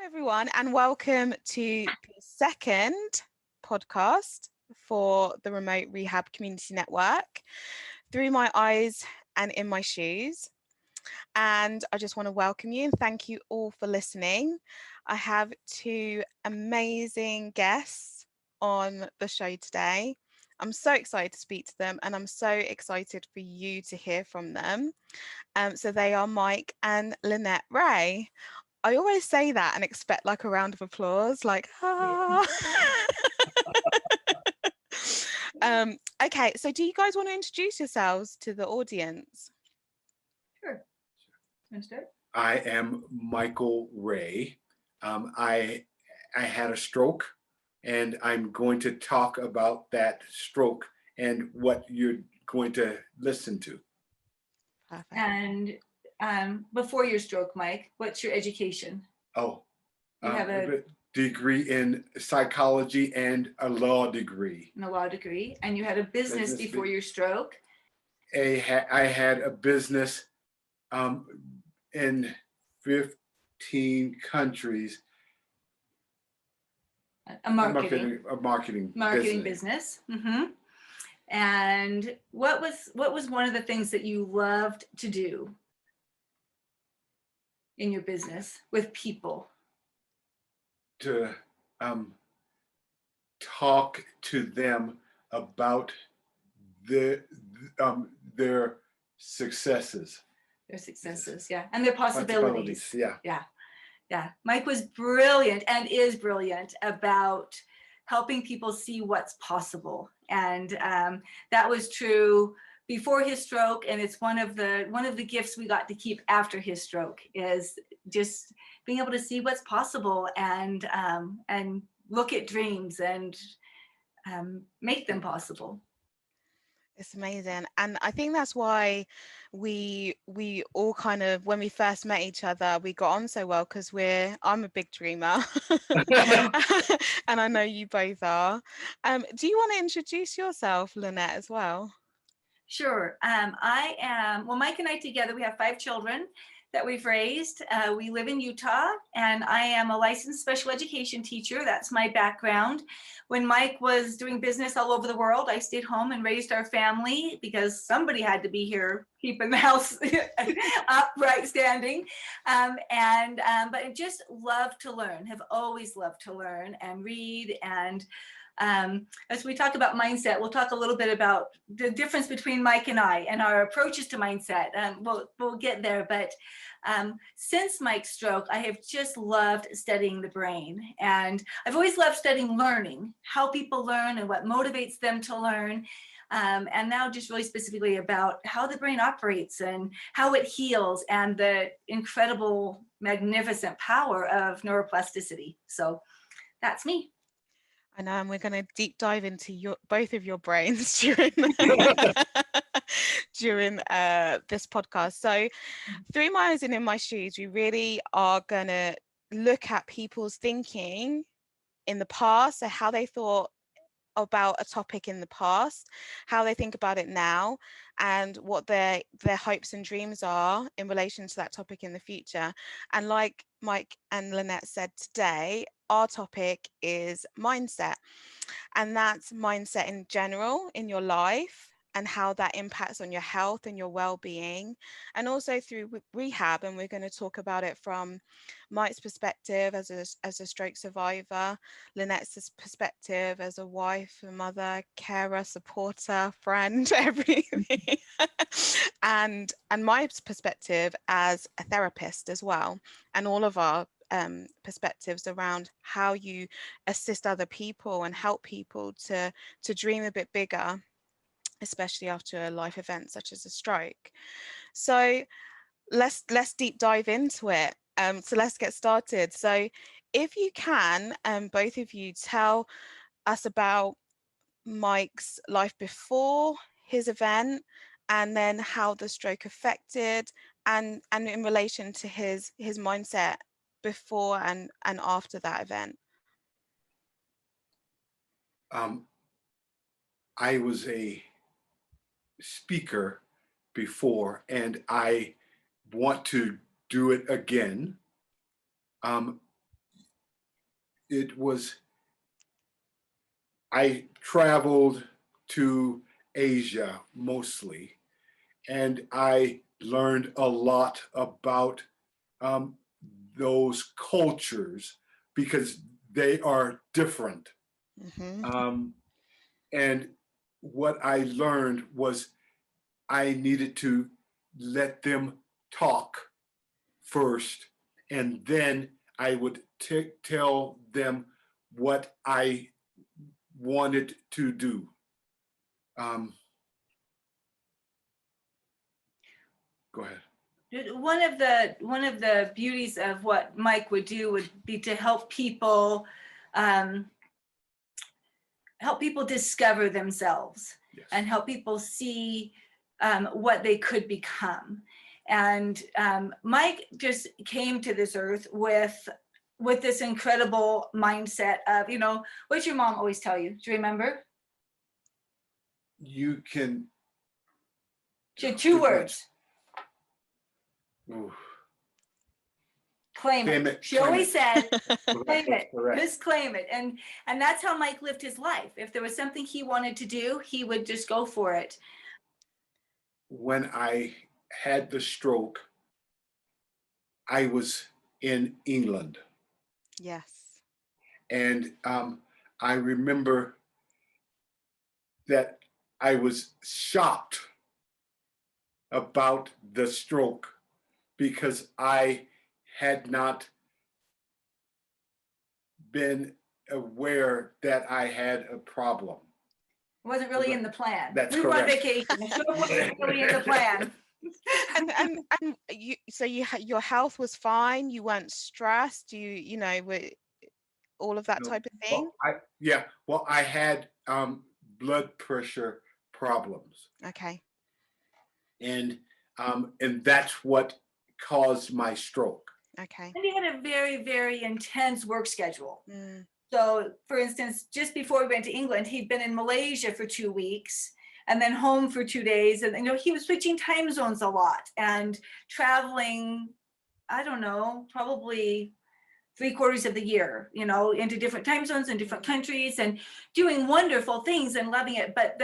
Everyone, and welcome to the second podcast for the Remote Rehab Community Network, Through My Eyes and In My Shoes. And I just want to welcome you and thank you all for listening. I have two amazing guests on the show today. I'm so excited to speak to them, and I'm so excited for you to hear from them. So they are Mike and Lynette Ray. I always say that and expect like a round of applause, like, ah. Okay, so do you guys want to introduce yourselves to the audience? Sure. Start? I am Michael Ray. I had a stroke, and I'm going to talk about that stroke and what you're going to listen to. Perfect. And before your stroke, Mike, what's your education? Oh, You have a degree in psychology and a law degree. law degree, and you had a business before your stroke. I had a business in 15 countries. A marketing business. business. Mm-hmm. And what was one of the things that you loved to do in your business with people? To talk to them about their successes. Their successes, yeah, and their possibilities. Yeah. Mike was brilliant and is brilliant about helping people see what's possible, and that was true before his stroke, and it's one of the gifts we got to keep after his stroke, is just being able to see what's possible and look at dreams and make them possible. It's amazing. And I think that's why we all kind of, when we first met each other, we got on so well, because I'm a big dreamer and I know you both are. Do you want to introduce yourself, Lynette, as well? Sure. Mike and I together, we have 5 children that we've raised. We live in Utah, and I am a licensed special education teacher. That's my background. When Mike was doing business all over the world, I stayed home and raised our family because somebody had to be here keeping the house upright standing. But I just love to learn, have always loved to learn and read. And as we talk about mindset, we'll talk a little bit about the difference between Mike and I and our approaches to mindset. We'll get there. But since Mike's stroke, I have just loved studying the brain. And I've always loved studying learning, how people learn and what motivates them to learn. And now just really specifically about how the brain operates and how it heals and the incredible, magnificent power of neuroplasticity. So that's me. I know, and we're going to deep dive into both of your brains during this podcast. So through my eyes and in my shoes, we really are going to look at people's thinking in the past, so how they thought about a topic in the past, how they think about it now, and what their hopes and dreams are in relation to that topic in the future. And like Mike and Lynette said today, our topic is mindset, and that's mindset in general in your life and how that impacts on your health and your well-being, and also through rehab. And we're going to talk about it from Mike's perspective as a stroke survivor, Lynette's perspective as a wife, a mother, carer, supporter, friend, everything, and my perspective as a therapist as well, and all of our perspectives around how you assist other people and help people to dream a bit bigger, especially after a life event such as a stroke. So let's deep dive into it. So let's get started. So if you can, both of you tell us about Mike's life before his event, and then how the stroke affected, and in relation to his mindset before and after that event. I was a speaker before, and I want to do it again. I traveled to Asia mostly, and I learned a lot about those cultures because they are different. And what I learned was I needed to let them talk first, and then I would tell them what I wanted to do. Go ahead. One of the beauties of what Mike would do would be to help people discover themselves. Yes. And help people see what they could become. And Mike just came to this earth with this incredible mindset of, what did your mom always tell you? Do you remember? You can. She had two words. Ooh. Claim it. She always said, claim it, just claim it. And that's how Mike lived his life. If there was something he wanted to do, he would just go for it. When I had the stroke, I was in England. Yes. And I remember that I was shocked about the stroke because I had not been aware that I had a problem. It wasn't really in the plan. That's we correct. were on vacation. It wasn't really in the plan. and your health was fine. You weren't stressed. Were all of that type of thing. Well, I had blood pressure problems. Okay. And that's what caused my stroke. Okay. And he had a very, very intense work schedule. So, for instance, just before we went to England, he'd been in Malaysia for 2 weeks and then home for 2 days. And, he was switching time zones a lot and traveling, I don't know, probably 3/4 of the year, into different time zones and different countries and doing wonderful things and loving it. But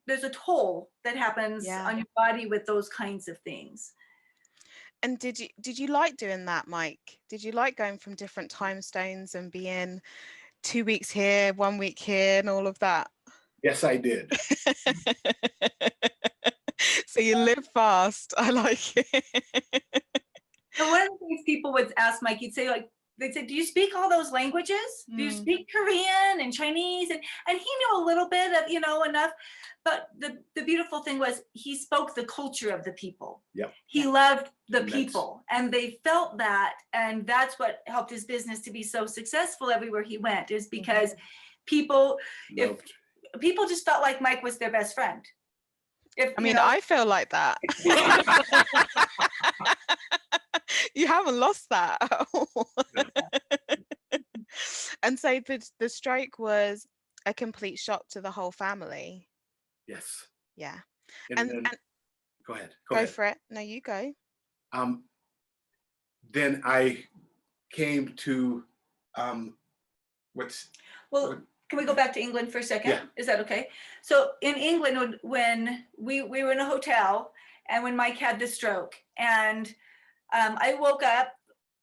there's a toll that happens on your body with those kinds of things. And did you like doing that, Mike? Did you like going from different time zones and being 2 weeks here, 1 week here, and all of that? Yes, I did. So you live fast. I like it. And one of the things people would ask Mike, they'd say, do you speak all those languages? Do you speak Korean and Chinese? And he knew a little bit of, enough. But the beautiful thing was he spoke the culture of the people. Yep. He loved the people and they felt that. And that's what helped his business to be so successful everywhere he went, is because people just felt like Mike was their best friend. I feel like that. You haven't lost that at all. And so the stroke was a complete shock to the whole family. Yes. Yeah. And go ahead. Go for it. No, you go. Then I came to can we go back to England for a second? Yeah. Is that okay? So in England, when we were in a hotel and when Mike had the stroke, and I woke up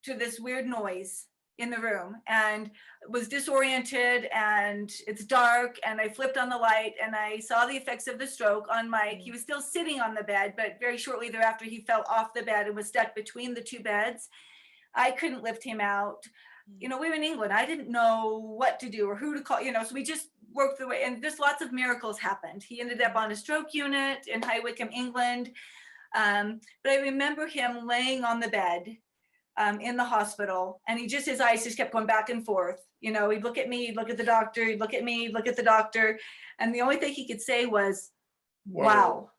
to this weird noise in the room and was disoriented, and it's dark, and I flipped on the light and I saw the effects of the stroke on Mike. He was still sitting on the bed, but very shortly thereafter he fell off the bed and was stuck between the two beds. I couldn't lift him out. We were in England. I didn't know what to do or who to call, so we just worked the way, and just lots of miracles happened. He ended up on a stroke unit in High Wycombe, England. But I remember him laying on the bed in the hospital, and his eyes just kept going back and forth. He'd look at me, he'd look at the doctor, he'd look at me, he'd look at the doctor. And the only thing he could say was, wow.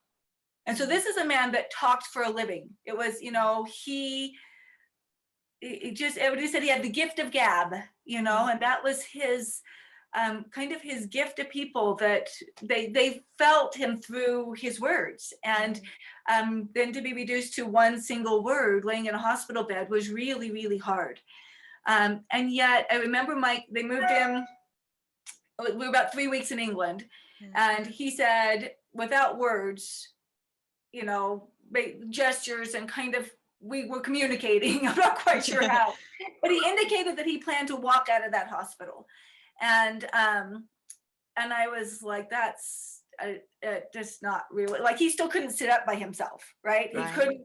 And so this is a man that talked for a living. It was, everybody said he had the gift of gab, and that was his kind of his gift to people, that they felt him through his words. And then to be reduced to one single word laying in a hospital bed was really, really hard. And yet I remember Mike, they moved him, we were about 3 weeks in England, and he said, without words, you know, gestures and kind of, we were communicating. I'm not quite sure how, but he indicated that he planned to walk out of that hospital. And I was like, that's just not really, like, he still couldn't sit up by himself, right? He couldn't,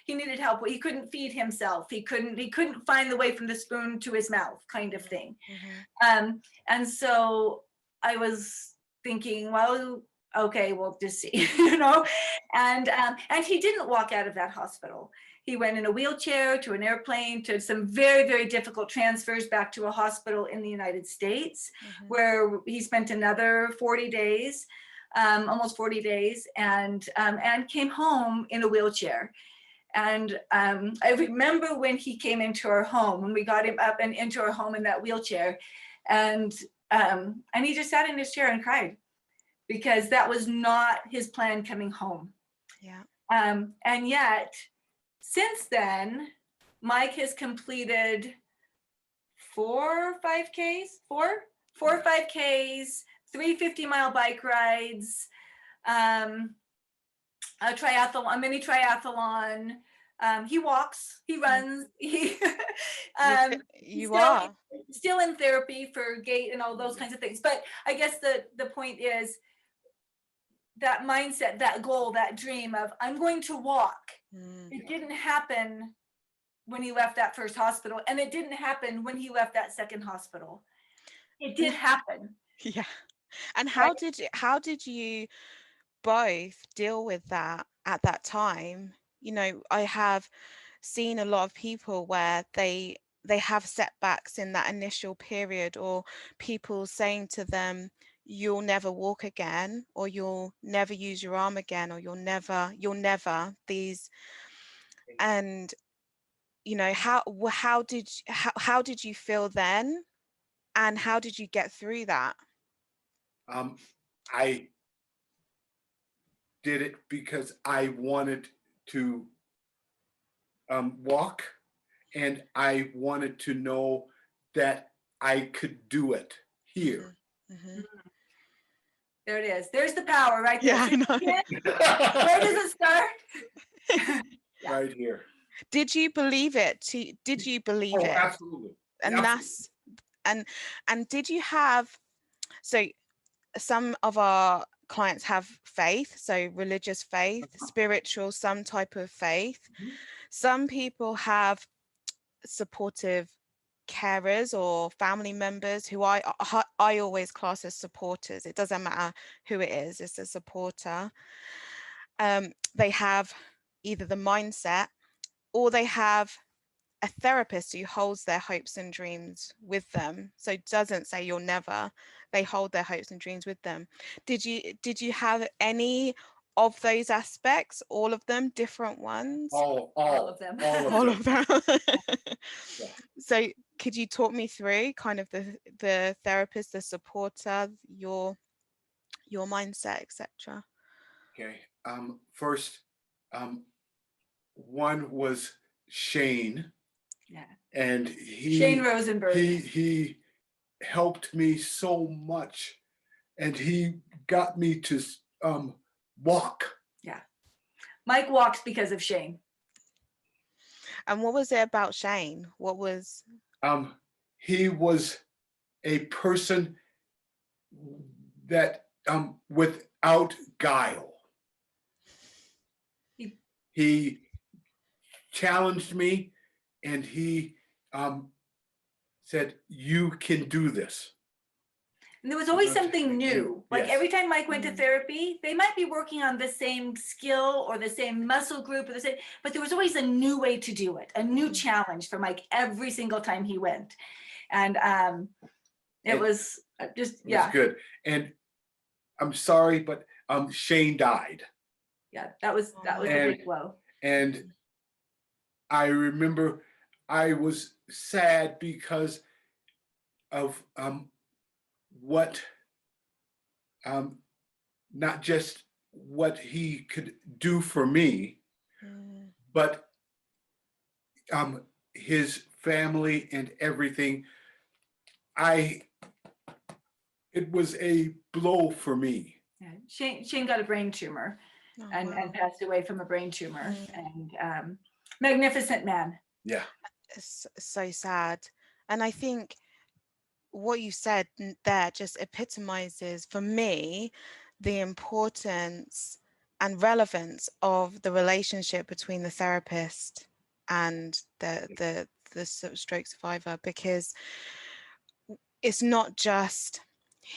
he needed help. He couldn't feed himself. He couldn't find the way from the spoon to his mouth, kind of thing. And so I was thinking, well, okay, we'll just see, you know. And he didn't walk out of that hospital. He went in a wheelchair to an airplane, to some very, very difficult transfers back to a hospital in the United States, where he spent another 40 days, almost 40 days, and came home in a wheelchair. And I remember when he came into our home, when we got him up and into our home in that wheelchair, and he just sat in his chair and cried, because that was not his plan coming home. Yeah. And yet, since then, Mike has completed 4 or 5Ks, 3 50-mile bike rides, a triathlon, a mini triathlon. He walks, he runs, he still in therapy for gait and all those kinds of things. But I guess the point is that mindset, that goal, that dream of, I'm going to walk. It didn't happen when he left that first hospital, and it didn't happen when he left that second hospital. It did happen. Yeah. And how did you both deal with that at that time? You know, I have seen a lot of people where they have setbacks in that initial period, or people saying to them, you'll never walk again, or you'll never use your arm again, or you'll never these. And you know, how did you feel then, and how did you get through that? I did it because I wanted to walk, and I wanted to know that I could do it here. There it is. There's the power right there. Yeah, I know. Where does it start? Right here. Did you believe it? Did you believe it? Absolutely. And absolutely. and did you have, so some of our clients have faith, so religious faith, spiritual, some type of faith. Some people have supportive carers or family members, who I always class as supporters. It doesn't matter who it is, it's a supporter. They have either the mindset, or they have a therapist who holds their hopes and dreams with them. So it doesn't say you'll never, they hold their hopes and dreams with them. Did you have any of those aspects, all of them, different ones? All of them. All of them. Yeah. So could you talk me through kind of the therapist, the supporter, your mindset, etc.? Okay. First, one was Shane. Yeah. And Shane Rosenberg. He helped me so much, and he got me to walk. Yeah. Mike walks because of Shane. And what was it about Shane? What was? He was a person that without guile. He challenged me, and he said, you can do this. And there was always something new. Like every time Mike went to Mm. therapy, they might be working on the same skill or the same muscle group or the same, but there was always a new way to do it, a new challenge for Mike every single time he went. And it was just, It was good. And I'm sorry, but Shane died. Yeah, that was a big blow. And I remember I was sad because of what, not just what he could do for me, but his family and everything. It was a blow for me. Yeah. Shane got a brain tumor Oh, and wow. passed away from a brain tumor. And magnificent man. Yeah. It's so sad. And I think what you said there just epitomizes for me the importance and relevance of the relationship between the therapist and the stroke survivor, because it's not just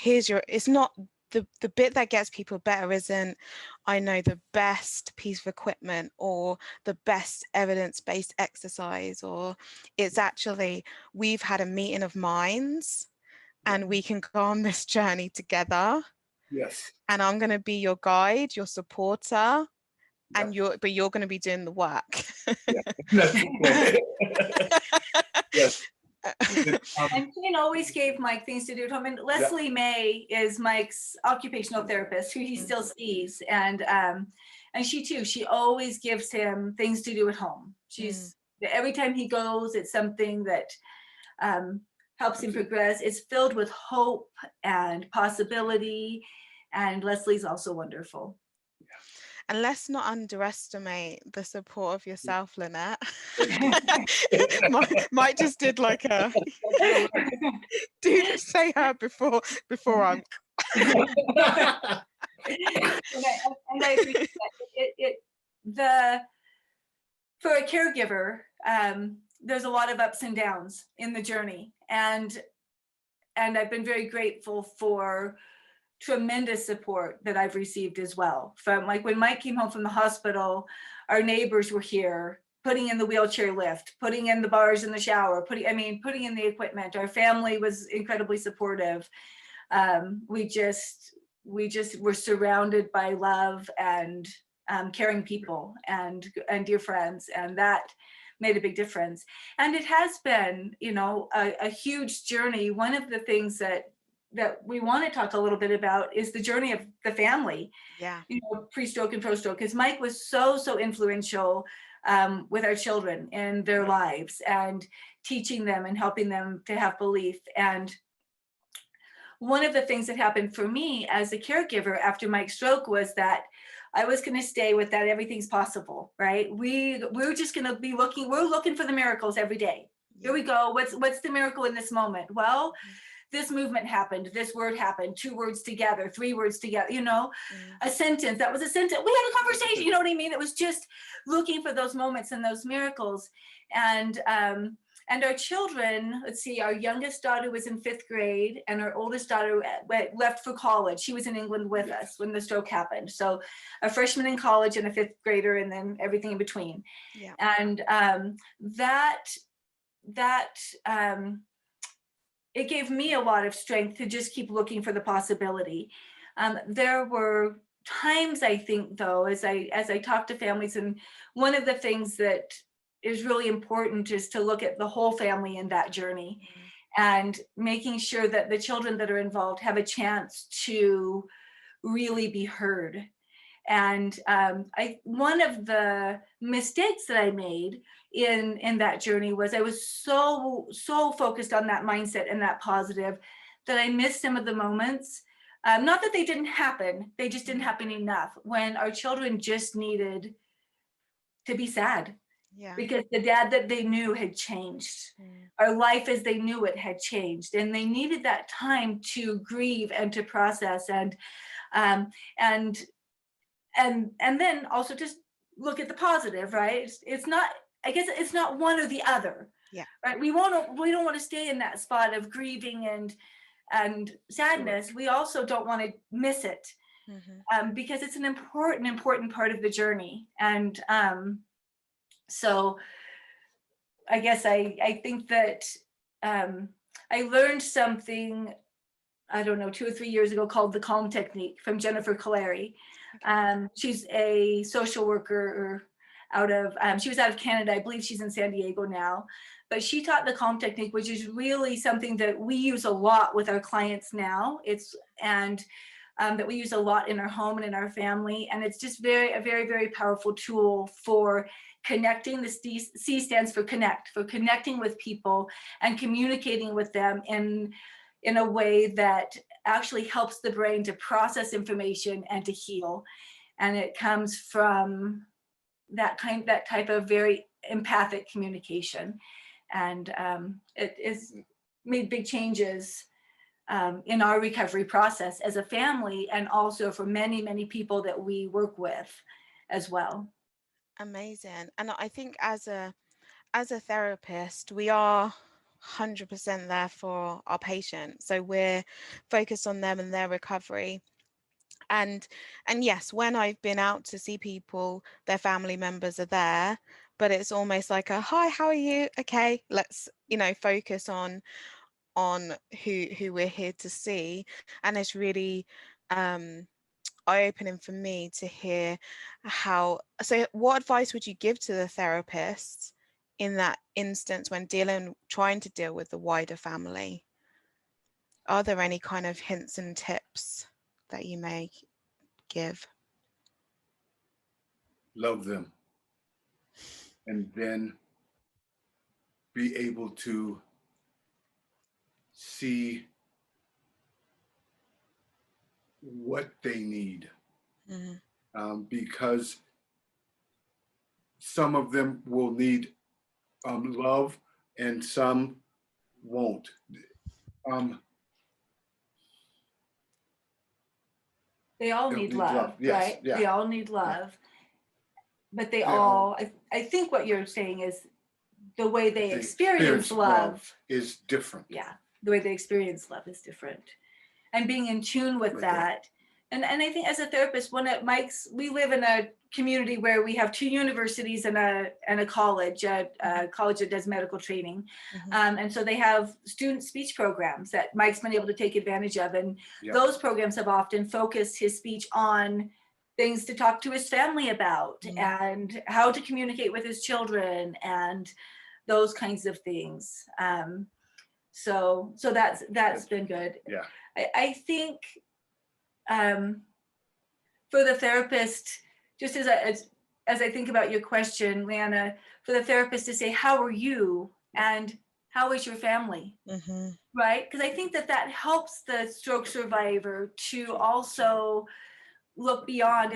it's not the bit that gets people better isn't, I know the best piece of equipment or the best evidence-based exercise, or it's actually we've had a meeting of minds and we can go on this journey together. Yes. And I'm going to be your guide, your supporter, and Yep. you're going to be doing the work. Yeah. That's okay. Yes. And Shane always gave Mike things to do at home. And Leslie May is Mike's occupational therapist, who he still sees. And she always gives him things to do at home. Every time he goes, it's something that helps him progress. It's filled with hope and possibility. And Leslie's also wonderful. And let's not underestimate the support of yourself, Lynette. Mike just did like a dude, say her before I'm. And I think for a caregiver, there's a lot of ups and downs in the journey, and I've been very grateful for tremendous support that I've received as well. From like when Mike came home from the hospital, our neighbors were here, putting in the wheelchair lift, putting in the bars in the shower, putting in the equipment. Our family was incredibly supportive. We just were surrounded by love and caring people and dear friends, and that made a big difference. And it has been, a huge journey. One of the things that we want to talk a little bit about is the journey of the family. Yeah. Pre-stroke and post-stroke, because Mike was so influential with our children in their lives and teaching them and helping them to have belief. And one of the things that happened for me as a caregiver after Mike's stroke was that I was going to stay with that everything's possible, right? We're just going to be we're looking for the miracles every day. Here we go. What's the miracle in this moment? Well, this movement happened, this word happened, 2 words together, 3 words together, a sentence, that was a sentence. We had a conversation, you know what I mean? It was just looking for those moments and those miracles. And our children, let's see, our youngest daughter was in 5th grade and our oldest daughter left for college. She was in England with us when the stroke happened. So a freshman in college and a 5th grader, and then everything in between. Yeah. And it gave me a lot of strength to just keep looking for the possibility. There were times, I think, though, as I talk to families, and one of the things that is really important is to look at the whole family in that journey and making sure that the children that are involved have a chance to really be heard. And one of the mistakes that I made in that journey was I was so focused on that mindset and that positive that I missed some of the moments. Not that they didn't happen, they just didn't happen enough when our children just needed to be sad. Yeah. Because the dad that they knew had changed. Our life as they knew it had changed, and they needed that time to grieve and to process and then also just look at the positive, right? It's not, I guess it's not one or the other. Yeah. Right. We don't want to stay in that spot of grieving and sadness. We also don't want to miss it because it's an important part of the journey. And so I guess I think that I learned something, I don't know, 2 or 3 years ago called the CALM technique from Jennifer Clary. She's a social worker she was out of Canada. I believe she's in San Diego now, but she taught the CALM technique, which is really something that we use a lot with our clients now. That we use a lot in our home and in our family. And it's just a very, very powerful tool for connecting. The C stands for connect, for connecting with people and communicating with them in a way that actually helps the brain to process information and to heal. And it comes from that type of very empathic communication. And it is made big changes in our recovery process as a family, and also for many, many people that we work with as well. Amazing. And I think as a therapist, we are 100% there for our patients. So we're focused on them and their recovery. And yes, when I've been out to see people, their family members are there, but it's almost like a hi, how are you? Okay, let's, focus on who we're here to see. And it's really eye-opening for me to hear so what advice would you give to the therapist in that instance when trying to deal with the wider family? Are there any kind of hints and tips that you may give? Love them, and then be able to see what they need. Because some of them will need love and some won't. They all need love, yes, right? yeah. They all need love. Yeah. But they I think what you're saying is the way they experience love is different. Yeah, the way they experience love is different. And being in tune with that. And I think as a therapist, we live in a community where we have 2 universities and a college, a college that does medical training. And so they have student speech programs that Mike's been able to take advantage of. And those programs have often focused his speech on things to talk to his family about and how to communicate with his children and those kinds of things. So that's been good. Yeah. I think for the therapist, just as I think about your question, Leanna, for the therapist to say, how are you? And how is your family? Right? Because I think that helps the stroke survivor to also look beyond.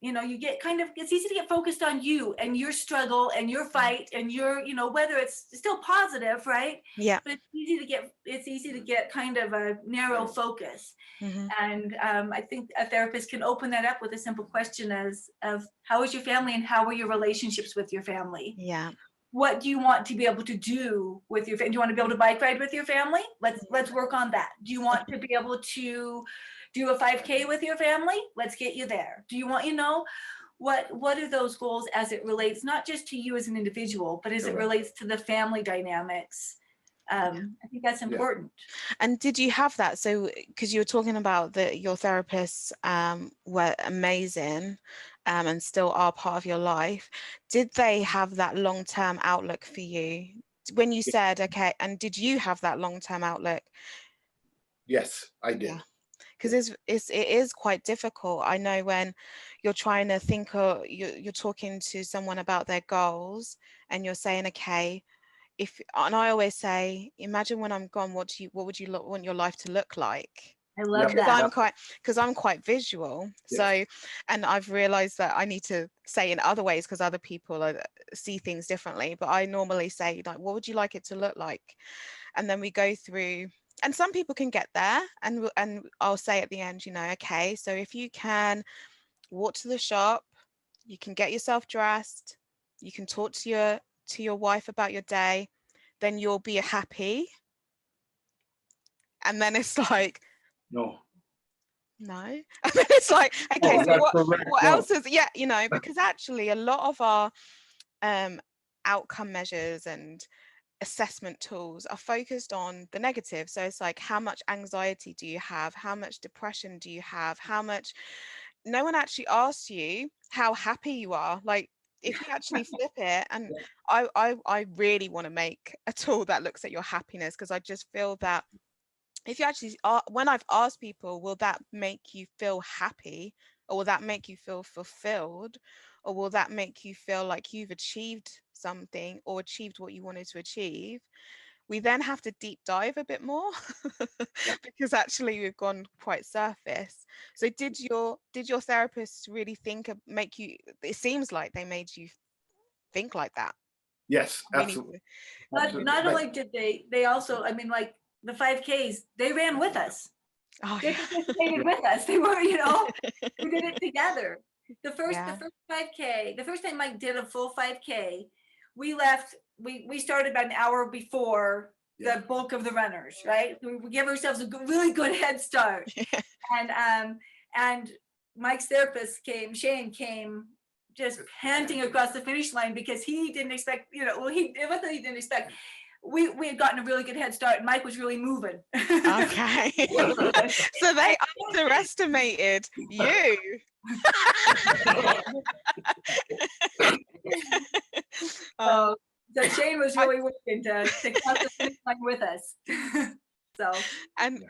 You get it's easy to get focused on you and your struggle and your fight and your, whether it's still positive, right? Yeah. But it's easy to get kind of a narrow focus. And I think a therapist can open that up with a simple question of how is your family and how are your relationships with your family? Yeah. What do you want to be able to do with your family? Do you want to be able to bike ride with your family? Let's work on that. Do you want to be able to do a 5K with your family? Let's get you there. Do you want, what are those goals as it relates, not just to you as an individual, but as it relates to the family dynamics? I think that's important. And did you have that? So, because you were talking about that your therapists were amazing and still are part of your life. Did they have that long-term outlook for you? When you said, okay, and did you have that long-term outlook? Yes, I did. Yeah. Because it is quite difficult. I know when you're trying to think, or you're talking to someone about their goals and you're saying, okay, and I always say, imagine when I'm gone, what would you want your life to look like? I love that. Because I'm quite visual. Yes. So, and I've realized that I need to say in other ways because other people see things differently. But I normally say, like, what would you like it to look like? And then we go through, and some people can get there, and I'll say at the end, okay, so if you can walk to the shop, you can get yourself dressed, you can talk to your wife about your day, then you'll be happy. And then it's like, no. And then it's like, okay, so what No. else is, because actually a lot of our outcome measures and assessment tools are focused on the negative. So it's like, how much anxiety do you have? How much depression do you have? No one actually asks you how happy you are. Like, if you actually flip it, and I really want to make a tool that looks at your happiness, because I just feel that if you actually when I've asked people, will that make you feel happy, or will that make you feel fulfilled, or will that make you feel like you've achieved something or achieved what you wanted to achieve? We then have to deep dive a bit more Yeah. because actually we've gone quite surface. So did your therapist really make you, it seems like they made you think like that? Yes, We need absolutely. Not, Absolutely. not But only did they also, I mean, like the 5Ks, they ran with us. Oh They yeah. participated with us. They were, you know, we did it together. The first Yeah. 5K, the first time Mike did a full 5K, we left, we started about an hour before Yeah. the bulk of the runners, right? We give ourselves a really good head start. And Mike's therapist Shane came just panting across the finish line because he didn't expect, you know, well, it wasn't that he didn't expect. We had gotten a really good head start. Mike was really moving. Okay. So they underestimated you. Um, So Shane was really working to cross the finish line with us. So and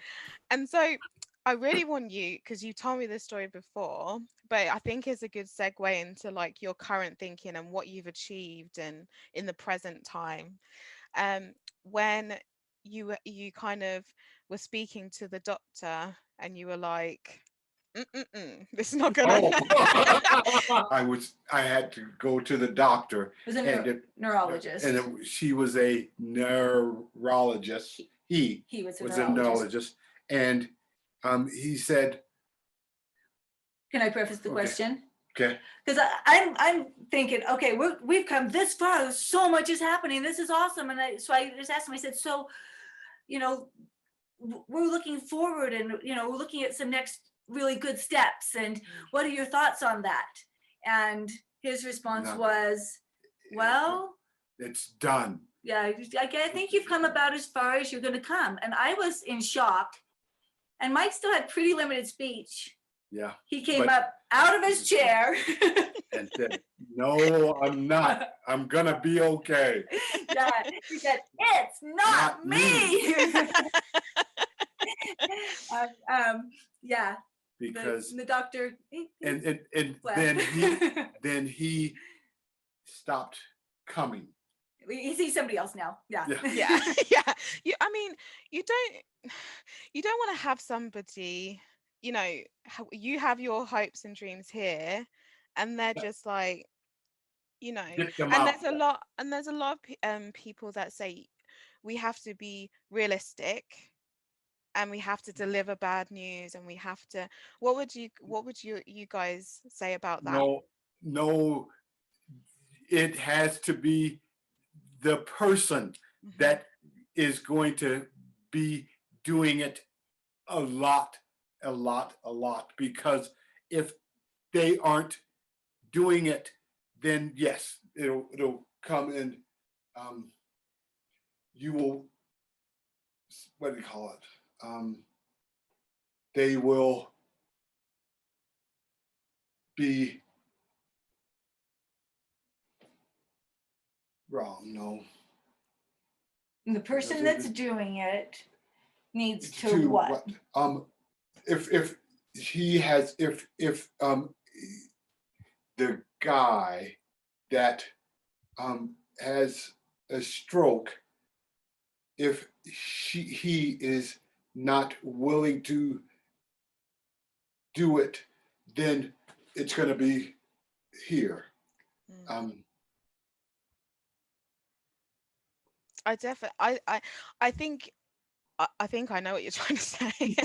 and so I really want you, because you told me this story before, but I think it's a good segue into like your current thinking and what you've achieved and in the present time. When you kind of were speaking to the doctor and you were like, this is not gonna. I had to go to the doctor, it was a and neurologist. she was a neurologist. He was was a a neurologist. neurologist, and he said, Can I preface the Okay. question? okay, Because I'm thinking, okay, we've come this far. So much is happening. This is awesome. And I just asked him. I said, so, you know, we're looking forward, and you know, we're looking at some next really good steps. And what are your thoughts on that? And his response Nothing. was, well, it's done. yeah, I think you've come about as far as you're going to come. And I was in shock. And Mike still had pretty limited speech. Yeah. He came up out of his chair and said, no, I'm not. I'm gonna be okay. Yeah, he said, it's not me. Yeah. Because the doctor and then he stopped coming. he sees somebody else now. Yeah. Yeah. Yeah. I mean, you don't want to have somebody, you know, you have your hopes and dreams here, and they're just like, you know, Get them and out. there's a lot of people that say we have to be realistic and we have to deliver bad news and we have to, what would you guys say about that? No, it has to be the person that is going to be doing it a lot, because if they aren't doing it, then yes, it'll come and you will, what do you call it? They will be wrong. No. And the person that's doing it needs to what? If he has, if the guy that has a stroke, if he is not willing to do it, then it's going to be here. I think I know what you're trying to say.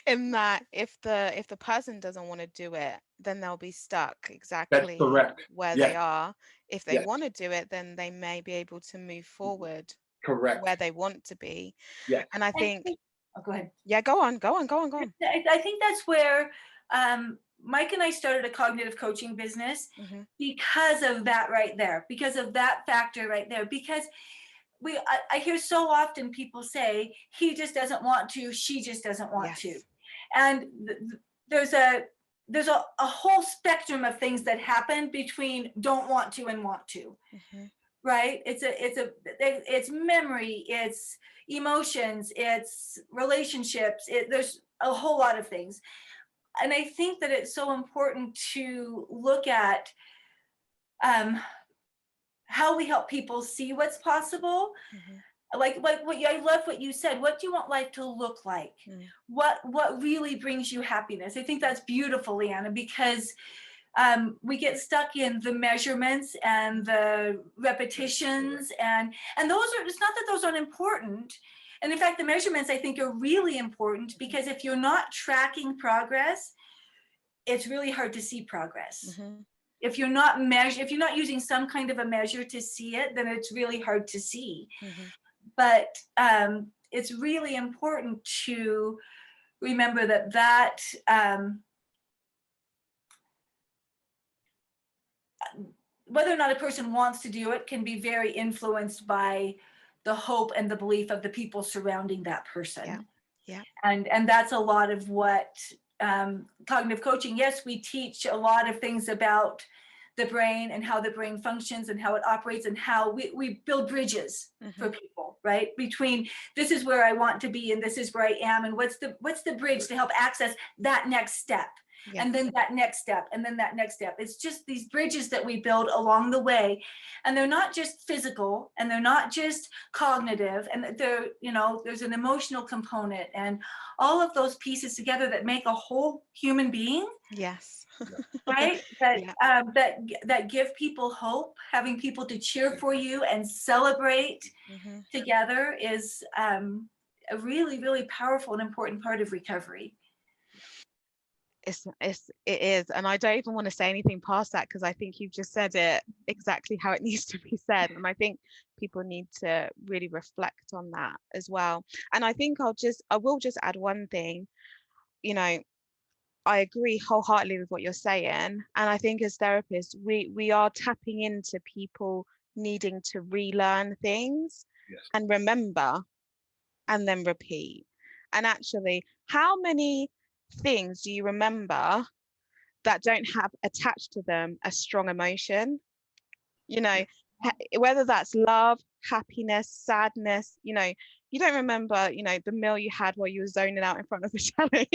In that if the person doesn't want to do it, then they'll be stuck exactly where they are. If they want to do it, then they may be able to move forward where they want to be. And I think go ahead. Yeah, go on. I think that's where Mike and I started a cognitive coaching business because of that right there, because of that factor right there. Because I hear so often people say, he just doesn't want to, she just doesn't want to. And there's a whole spectrum of things that happen between don't want to and want to. Right? It's memory, it's emotions, it's relationships, there's a whole lot of things. And I think that it's so important to look at how we help people see what's possible. Like what I love what you said. What do you want life to look like? What really brings you happiness? I think that's beautiful, Leanna, because we get stuck in the measurements and the repetitions, and those are, it's not that those aren't important. And in fact, the measurements I think are really important, because if you're not tracking progress, it's really hard to see progress. If you're not if you're not using some kind of a measure to see it, then it's really hard to see. But it's really important to remember that whether or not a person wants to do it can be very influenced by the hope and the belief of the people surrounding that person. And that's a lot of what cognitive coaching, yes, we teach a lot of things about the brain and how the brain functions and how it operates, and how we build bridges for people, right? Between this is where I want to be and this is where I am, and what's the bridge to help access that next step. And then that next step, and then that next step. It's just these bridges that we build along the way. And they're not just physical, and they're not just cognitive, and they're, you know, there's an emotional component, and all of those pieces together that make a whole human being. Right? That give people hope. Having people to cheer for you and celebrate together is a really, really powerful and important part of recovery. It is, and I don't even want to say anything past that, because I think you've just said it exactly how it needs to be said, and I think people need to really reflect on that as well. And I think I will just add one thing. You know, I agree wholeheartedly with what you're saying, and I think as therapists we are tapping into people needing to relearn things and remember and then repeat. And actually, how many things do you remember that don't have attached to them a strong emotion? You know, whether that's love, happiness, sadness, you know, you don't remember, you know, the meal you had while you were zoning out in front of the telly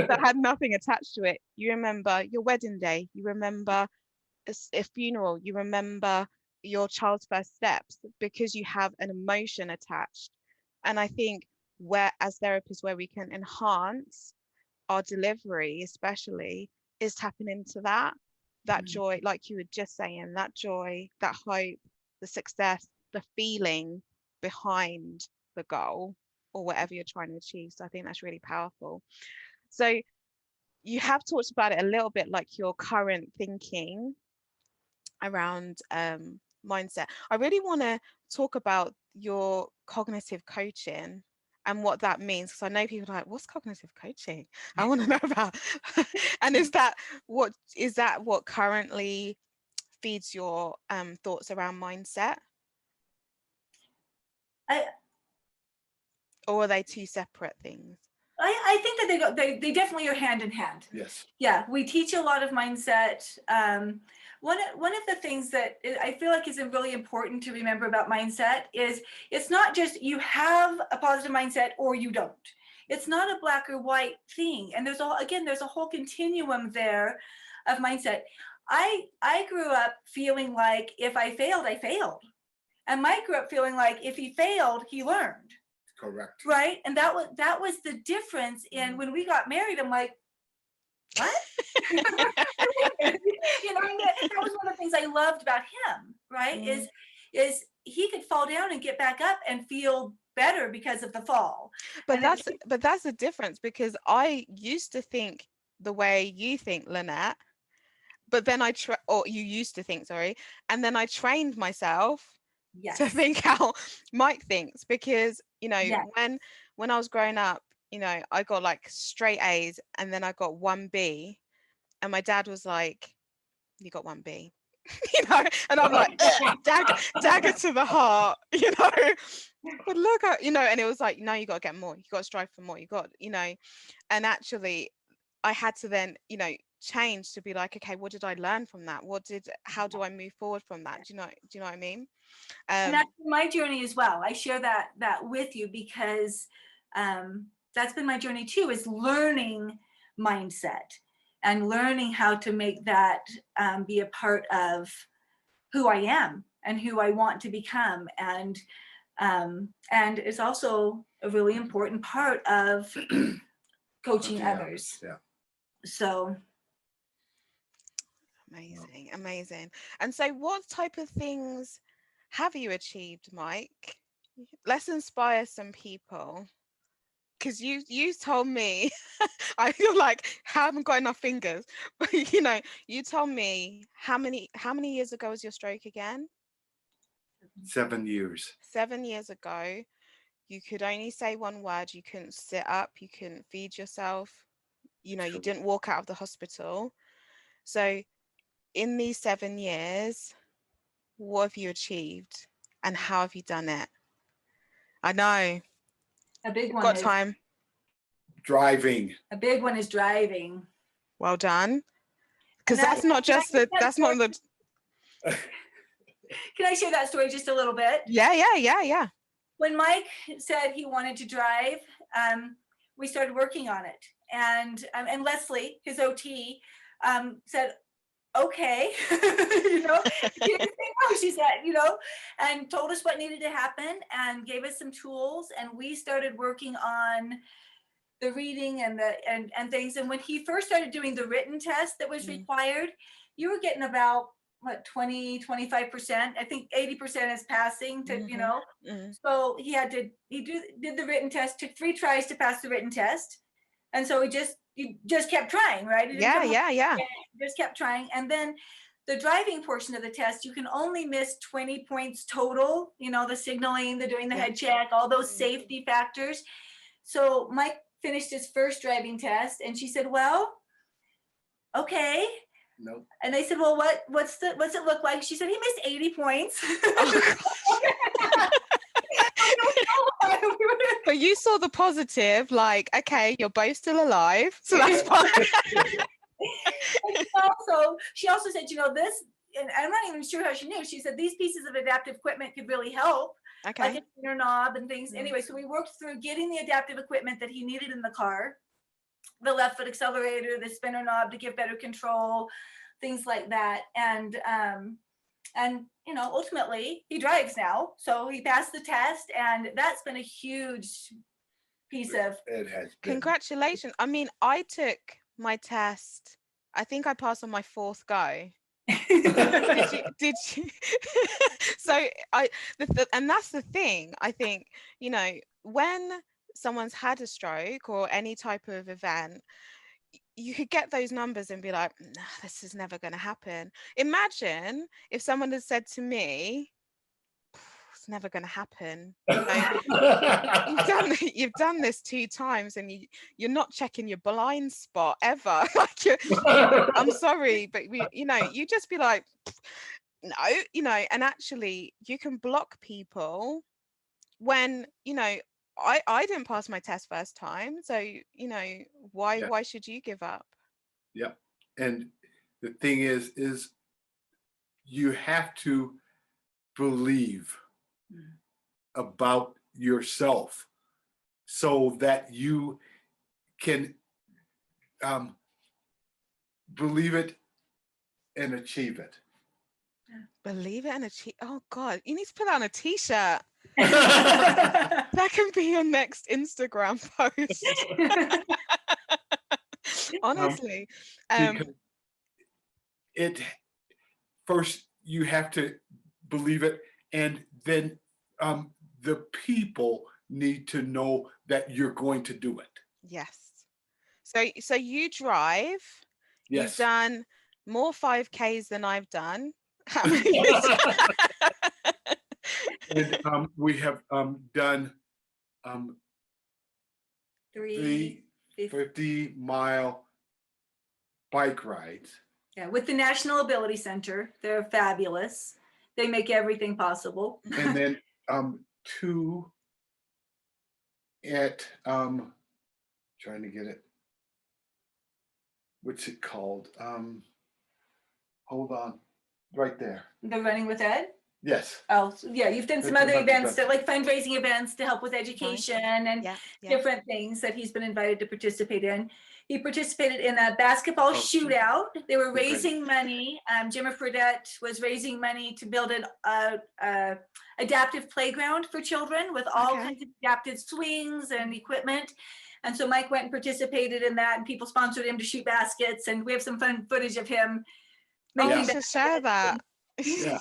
that had nothing attached to it. You remember your wedding day, you remember a funeral, you remember your child's first steps, because you have an emotion attached. And I think where, as therapists, where we can enhance our delivery especially, is tapping into that joy, like you were just saying, that joy, that hope, the success, the feeling behind the goal or whatever you're trying to achieve. So I think that's really powerful. So you have talked about it a little bit, like your current thinking around mindset. I really want to talk about your cognitive coaching and what that means, because I know people are like, what's cognitive coaching? I want to know about. And is that what currently feeds your thoughts around mindset? Or are they two separate things? I think that they definitely are hand in hand. Yes. Yeah, we teach a lot of mindset. One of the things that I feel like is really important to remember about mindset is it's not just you have a positive mindset or you don't. It's not a black or white thing. And there's a whole continuum there of mindset. I grew up feeling like if I failed, I failed. And Mike grew up feeling like if he failed, he learned. Correct. Right. And that was the difference. And when we got married, I'm like, what? You know, that was one of the things I loved about him, right? Is he could fall down and get back up and feel better because of the fall. But that's the difference, because I used to think the way you think, Lynette, but then you used to think, sorry, and then I trained myself to think how Mike thinks, because you know, when I was growing up, you know, I got like straight A's and then I got 1B, and my dad was like, you got 1B. You know, and I'm like, dagger to the heart, you know, but look at, you know, and it was like, no, you got to get more, you got to strive for more, you got, you know. And actually I had to then, you know, change to be like, okay, what did I learn from that? How do I move forward from that? Do you know what I mean? And that's my journey as well. I share that with you because that's been my journey too, is learning mindset. and learning how to make that be a part of who I am and who I want to become. And it's also a really important part of coaching others. Yeah. So Amazing, amazing. And so what type of things have you achieved, Mike? Let's inspire some people. Because you told me, I feel like I haven't got enough fingers, but you told me how many years ago was your stroke again? 7 years. 7 years ago. You could only say one word. You couldn't sit up. You couldn't feed yourself. You didn't walk out of the hospital. So in these 7 years, what have you achieved and how have you done it? I know. a big You've one got is time. Driving. a big one is driving. Well done. Because And that's not just the, that's not the, Can I share that story just a little bit? yeah. When Mike said he wanted to drive, we started working on it. And Leslie, his OT, said, okay, she said, and told us what needed to happen and gave us some tools. And we started working on the reading and things. And when he first started doing the written test that was required, you were getting about 20-25%. I think 80% is passing to so he did the written test, took 3 tries to pass the written test. And so he just kept trying, right? Yeah. Just kept trying. And then the driving portion of the test, you can only miss 20 points total, the signaling, the doing the head check, all those safety factors. So Mike finished his first driving test and she said, well, okay. Nope. And they said, well, what's it look like? She said, he missed 80 points. But you saw the positive, like, okay, you're both still alive, so that's fine. She also said, this, and I'm not even sure how she knew. She said these pieces of adaptive equipment could really help, like a spinner knob and things. Anyway, so we worked through getting the adaptive equipment that he needed in the car, the left foot accelerator, the spinner knob to give better control, things like that. And ultimately he drives now. So he passed the test, and that's been a huge piece of it has been. Congratulations. I mean, I took my test. I think I passed on my 4th go. Did you? So and that's the thing. I think, when someone's had a stroke or any type of event, you could get those numbers and be like, nah, this is never going to happen. Imagine if someone had said to me, it's never going to happen. You've done this 2 times and you're not checking your blind spot ever. Like I'm sorry, but you just be like, no, and actually you can block people when, I didn't pass my test first time. So, why should you give up? Yeah. And the thing is you have to believe about yourself so that you can believe it and achieve it. Believe it and achieve. Oh God, you need to put that on a t-shirt. That can be your next Instagram post. Honestly. Because first you have to believe it, and then the people need to know that you're going to do it. Yes. So you drive. Yes. You've done more 5Ks than I've done. How many? And we have done 50-mile bike rides. Yeah, with the National Ability Center. They're fabulous. They make everything possible. And then 2 at trying to get it. What's it called? Hold on. Right there. The Running with Ed? Yes. Oh, yeah, you've done some That's other about events, the like fundraising events to help with education and Yeah, yeah. different things that he's been invited to participate in. He participated in a basketball Oh, shootout. They were okay. raising money. Jimmy Fredette was raising money to build an adaptive playground for children with all Okay. kinds of adaptive swings and equipment. And so Mike went and participated in that, and people sponsored him to shoot baskets. And we have some fun footage of him Oh, making you should share that. Yeah.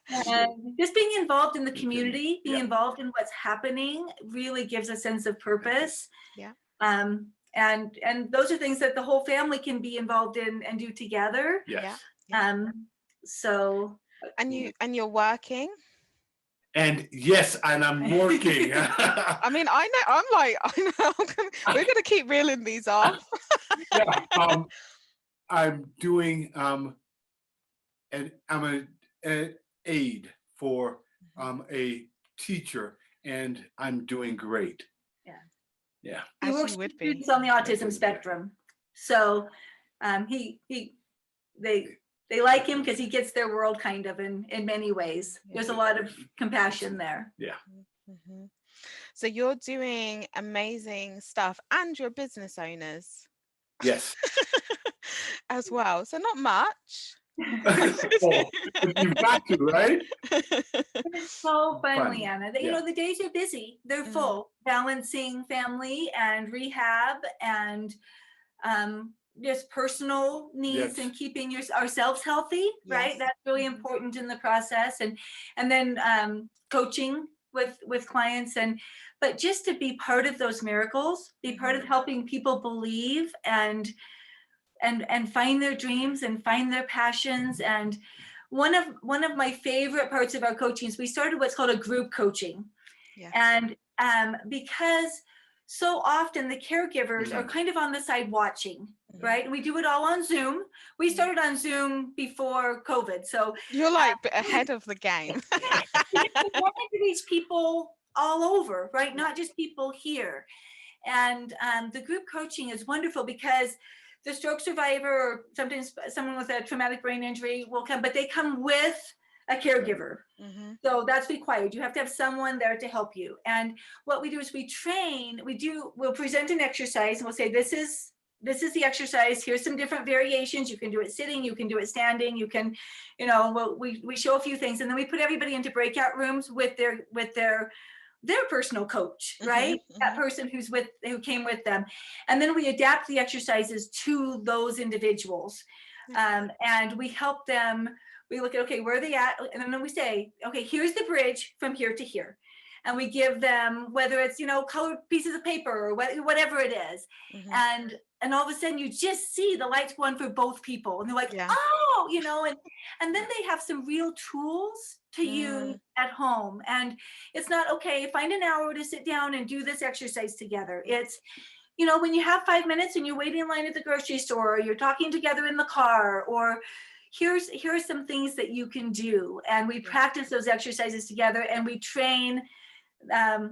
and just being involved in the Okay. community, being Yeah. involved in what's happening really gives a sense of purpose. Yeah. And those are things that the whole family can be involved in and do together. Yes. So And you're working. And yes, and I'm working. I mean, I know. I know. We're gonna keep reeling these off. Yeah, I'm doing and I'm an aide for a teacher, and I'm doing great. Yeah. Yeah. he As works you with would be. students on the autism Absolutely. spectrum. So they like him because he gets their world kind of in many ways. There's a lot of compassion there. Yeah. Mhm. So you're doing amazing stuff, and you're business owners Yes. as well. So not much. Oh, but you've got to, right? It's so fun, Fun. Leanna. Yeah. You know, the days are busy. They're Mhm. full, balancing family and rehab and just personal needs Yes. and keeping ourselves healthy, right? Yes. That's really Mhm. important in the process. And then coaching with clients, but just to be part of those miracles, be part of helping people believe and find their dreams and find their passions. And one of my favorite parts of our coaching is we started what's called a group coaching. Yes. And because so often the caregivers are kind of on the side watching, right? And we do it all on Zoom. We started on Zoom before COVID. So You're like ahead of the game. we wanted to reach people all over, right? Not just people here. And the group coaching is wonderful because the stroke survivor or sometimes someone with a traumatic brain injury will come, but they come with a caregiver. Mhm. So that's required. You have to have someone there to help you. And what we do is we'll present an exercise and we'll say, this is the exercise. Here's some different variations. You can do it sitting, you can do it standing, you can, we show a few things, and then we put everybody into breakout rooms with their personal coach, right? That person who came with them. And then we adapt the exercises to those individuals. And we help them. We look at, okay, where are they at? And then we say, okay, here's the bridge from here to here. And we give them, whether it's, colored pieces of paper or whatever it is. And all of a sudden you just see the lights go on for both people. And they're like, oh, and then they have some real tools to use at home. And it's not, okay, find an hour to sit down and do this exercise together. It's, when you have 5 minutes and you're waiting in line at the grocery store, or you're talking together in the car, or here are some things that you can do. And we practice those exercises together, and we train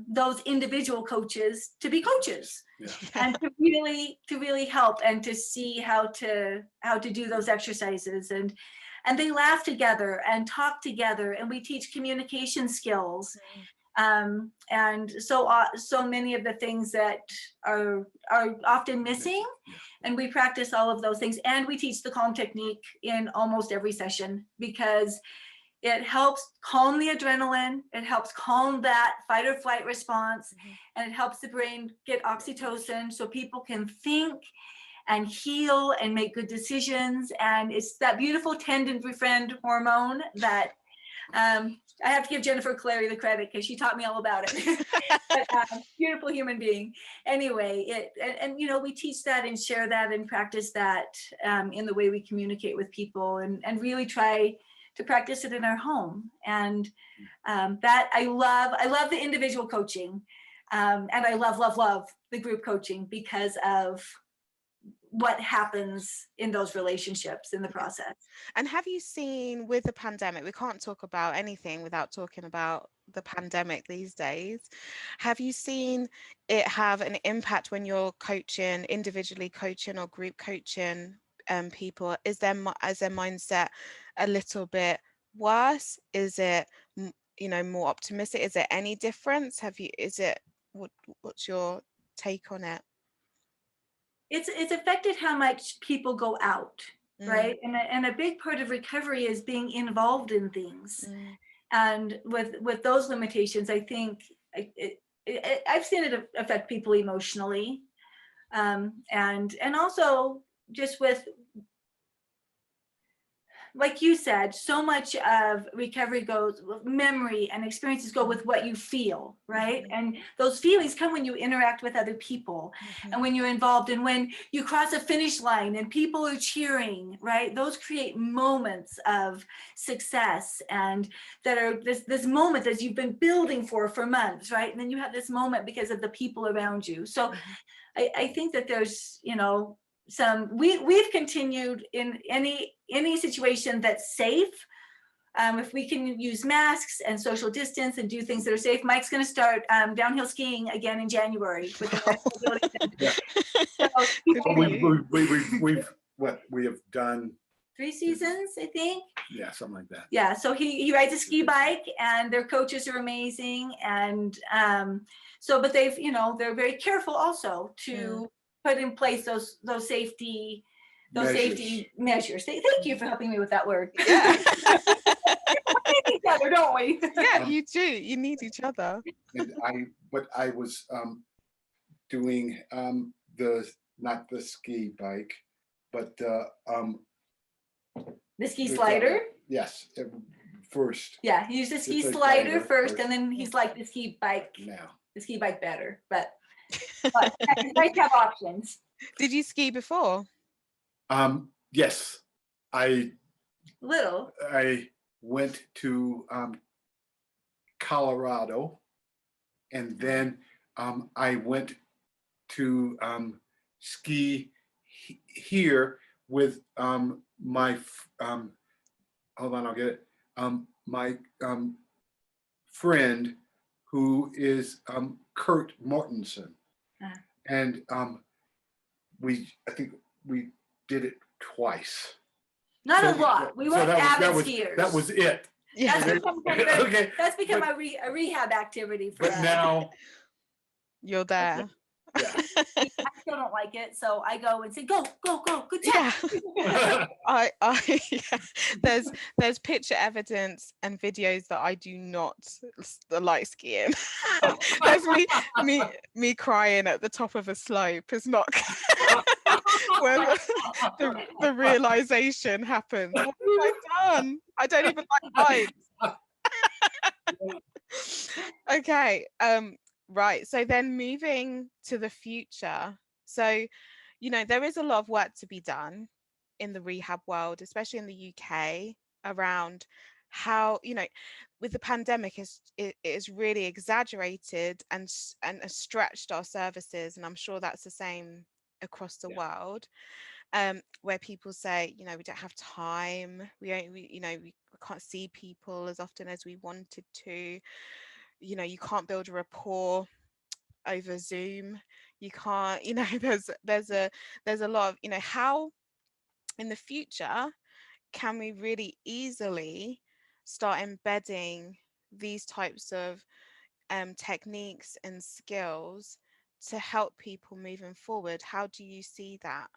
those individual coaches to be coaches. Yeah. And to really help and to see how to do those exercises. And they laugh together and talk together, and we teach communication skills. And so many of the things that are often missing, and we practice all of those things. And we teach the calm technique in almost every session, because it helps calm the adrenaline, it helps calm that fight or flight response, and it helps the brain get oxytocin so people can think and heal and make good decisions. And it's that beautiful tend and befriend hormone that I have to give Jennifer Clary the credit, because she taught me all about it. But, beautiful human being. Anyway, and we teach that and share that and practice that in the way we communicate with people, and really try to practice it in our home. And that I love the individual coaching, and I love the group coaching because of what happens in those relationships in the process. And have you seen, with the pandemic, we can't talk about anything without talking about the pandemic these days. Have you seen it have an impact when you're coaching, individually coaching or group coaching people? Is their mindset a little bit worse? Is it, more optimistic? Is there any difference? What's your take on it? It's affected how much people go out, Mm, right? And a big part of recovery is being involved in things. And with those limitations, I think I've seen it affect people emotionally, and also just with, like you said, so much of recovery goes, memory and experiences go with what you feel, right? And those feelings come when you interact with other people, and when you're involved, and when you cross a finish line and people are cheering, right? Those create moments of success, and that are this moment that you've been building for months, right? And then you have this moment because of the people around you. So I think that there's, we've continued in any situation that's safe. If we can use masks and social distance and do things that are safe. Mike's going to start downhill skiing again in January with the we have done 3 seasons, I think. Yeah, something like that. Yeah, so he rides a ski bike, and their coaches are amazing, and but they've, they're very careful also to put in place those safety measures. Thank you for helping me with that word. Yeah. We need each other, don't we? Yeah, you do. You need each other. And I was doing not the ski bike, but the ski slider. Yes, first. Yeah, he used the ski slider first, and then he's like the ski bike. Now. The ski bike better, but it's nice to have options. Did you ski before? Yes, I went to Colorado, and then I went to ski here with my hold on, I'll get it. My friend, who is Kurt Mortensen, and I think we did it twice. Not a lot. We weren't avid skiers. That was it. Yeah. That's become a rehab activity for us. But now you're there. Yeah. I still don't like it, so I go and say, go, good job. Yeah. There's picture evidence and videos that I do not like skiing. There's me crying at the top of a slope. It's not when the realization happens. What have I done? I don't even like heights. Okay. Right. So then moving to the future. So, there is a lot of work to be done in the rehab world, especially in the UK, around how, with the pandemic, it is really exaggerated and stretched our services. And I'm sure that's the same across the world, where people say, we don't have time. We can't see people as often as we wanted to. You can't build a rapport over Zoom. You can't, there's a lot of, how in the future can we really easily start embedding these types of techniques and skills to help people moving forward? How do you see that?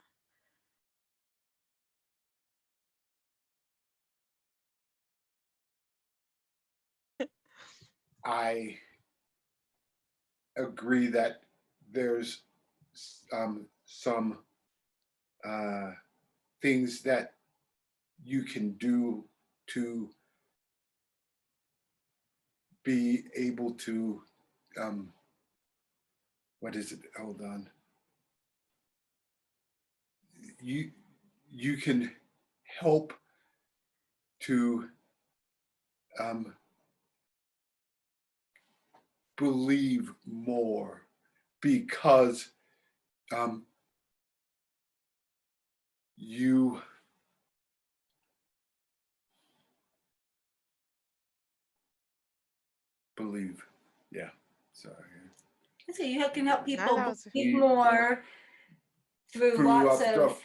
I agree that there's some things that you can do to be able to what is it? Hold on. You can help to believe more, because you believe. Yeah, sorry. So you can help people believe more through lots of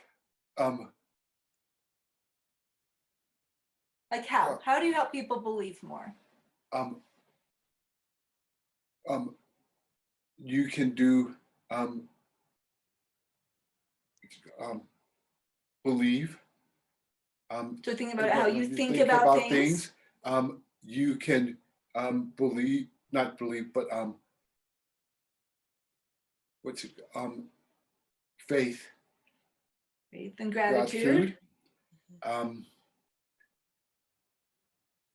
Like how? How do you help people believe more? You can do believe. So think about how you think about things. You can believe, not believe, but what's it? Faith. Faith and gratitude.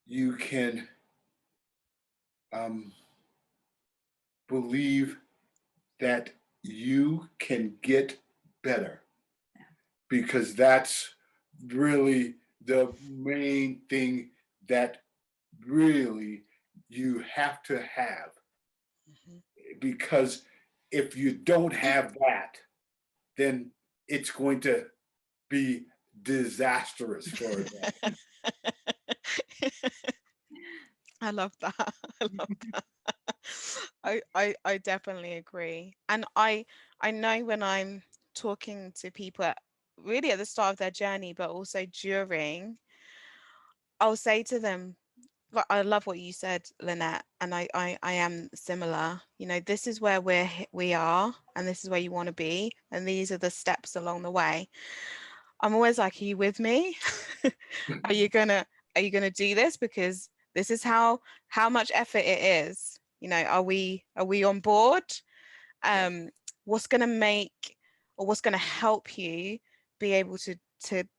You can believe that you can get better, because that's really the main thing that really you have to have. Because if you don't have that, then it's going to be disastrous for them. I love that. I love that. I definitely agree. And I know when I'm talking to people really at the start of their journey, but also during, I'll say to them, but I love what you said, Lynette, and I am similar. You know, this is where we are, and this is where you want to be, and these are the steps along the way. I'm always like, are you with me? Are you gonna do this? Because this is how much effort it is. You know, are we on board? What's gonna make, or what's gonna help you be able to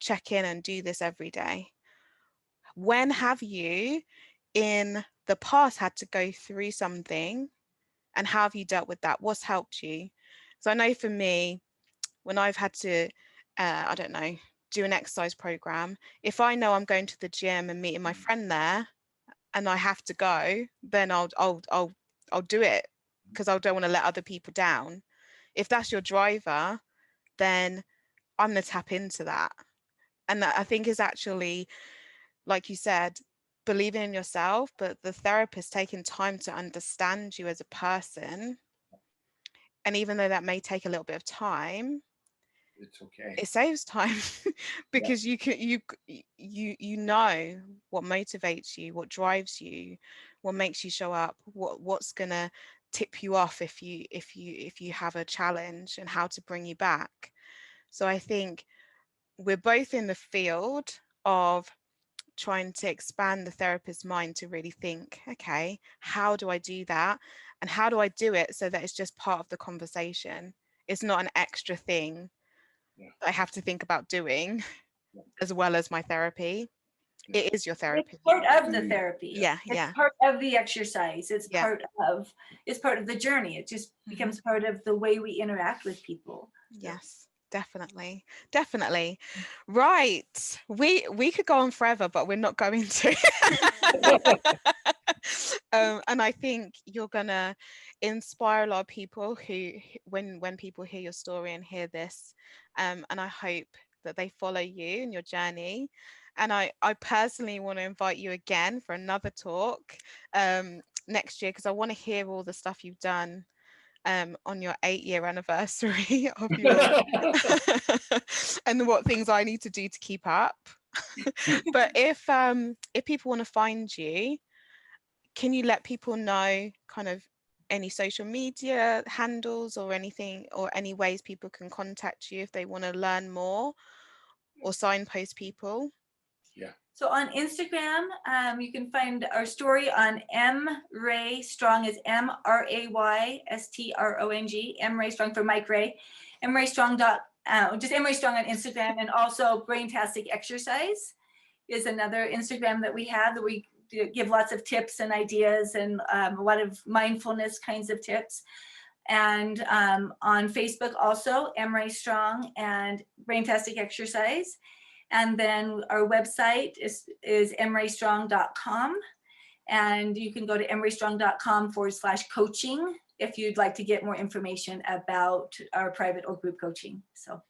check in and do this every day? When have you in the past had to go through something, and how have you dealt with that? What's helped you? So I know for me, when I've had to, I don't know, do an exercise program, if I know I'm going to the gym and meeting my friend there and I have to go, then I'll do it, because I don't want to let other people down. If that's your driver, then I'm going to tap into that. And that, I think, is actually, like you said, believing in yourself, but the therapist taking time to understand you as a person. And even though that may take a little bit of time, It's okay. it saves time because you can you know what motivates you, what drives you, what makes you show up, what's gonna tip you off if you have a challenge, and how to bring you back. So I think we're both in the field of trying to expand the therapist's mind to really think, okay, how do I do that? And how do I do it so that it's just part of the conversation? It's not an extra thing that I have to think about doing as well as my therapy. It is your therapy. It's part of the therapy. Yeah, it's part of the exercise. It's Yeah. part of the journey. It just becomes part of the way we interact with people. Yes, definitely. Right. We could go on forever, but we're not going to. And I think you're gonna inspire a lot of people who, when people hear your story and hear this, and I hope that they follow you in your journey. And I personally want to invite you again for another talk next year, because I want to hear all the stuff you've done on your 8-year anniversary of your and what things I need to do to keep up. But if people want to find you, can you let people know kind of any social media handles or anything, or any ways people can contact you if they want to learn more or signpost people? Yeah. So on Instagram, you can find our story on M Ray Strong, is MRAYSTRONG, M Ray Strong for Mike Ray, M Ray Strong just M Ray Strong on Instagram. And also Braintastic Exercise is another Instagram that we have, that we give lots of tips and ideas, and a lot of mindfulness kinds of tips. And on Facebook also, M Ray Strong and Braintastic Exercise. And then our website is mraystrong.com. And you can go to mraystrong.com/coaching if you'd like to get more information about our private or group coaching. So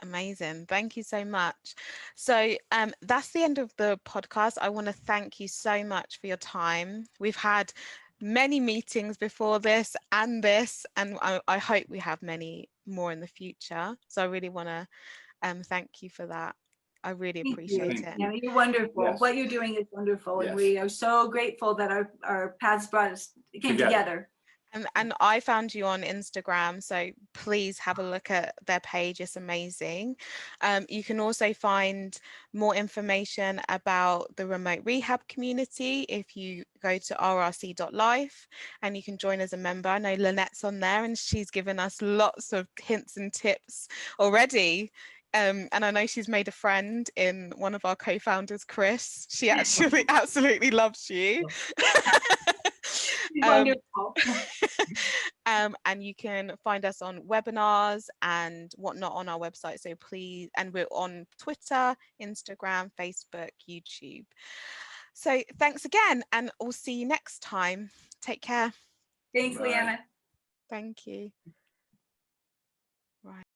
amazing. Thank you so much. So that's the end of the podcast. I want to thank you so much for your time. We've had many meetings before this, and I hope we have many more in the future. So I really want to thank you for that. I really Thank you. appreciate Thank it. Yeah, you're wonderful. Yes. What you're doing is wonderful. And Yes. we are so grateful that our paths came together. And I found you on Instagram, so please have a look at their page. It's amazing. You can also find more information about the remote rehab community if you go to rrc.life, and you can join as a member. I know Lynette's on there and she's given us lots of hints and tips already. And I know she's made a friend in one of our co-founders, Chris. She actually absolutely loves you. Wonderful. And you can find us on webinars and whatnot on our website. So please, and we're on Twitter, Instagram, Facebook, YouTube. So thanks again, and we'll see you next time. Take care. Thanks, Bye. Leanna. Thank you. Right.